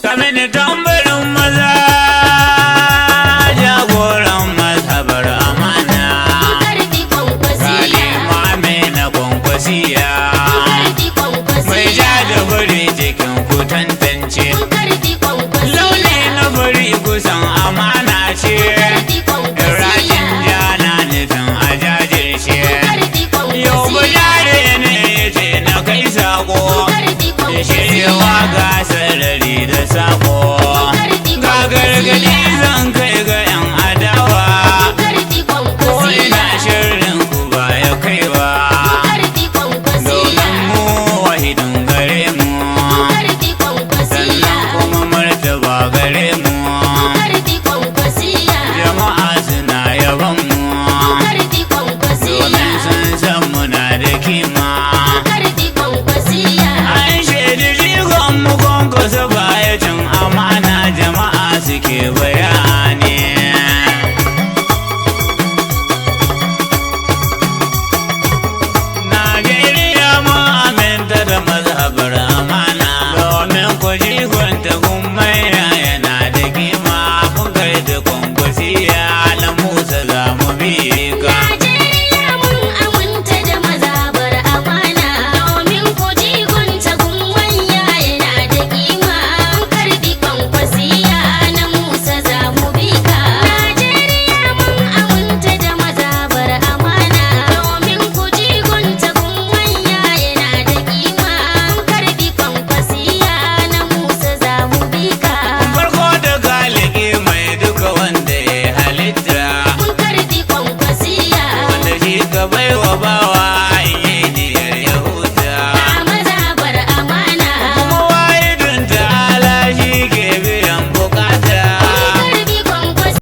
kamin tambarin maza jagoran mazhabar amana kalima mai na kwankwasiya mai ja da bari cikin ku tantance launi na bari kusan amana ce rajin jana nufin a jajirce yau bujare ne ce na kai sako shiryawa ga sarari da sako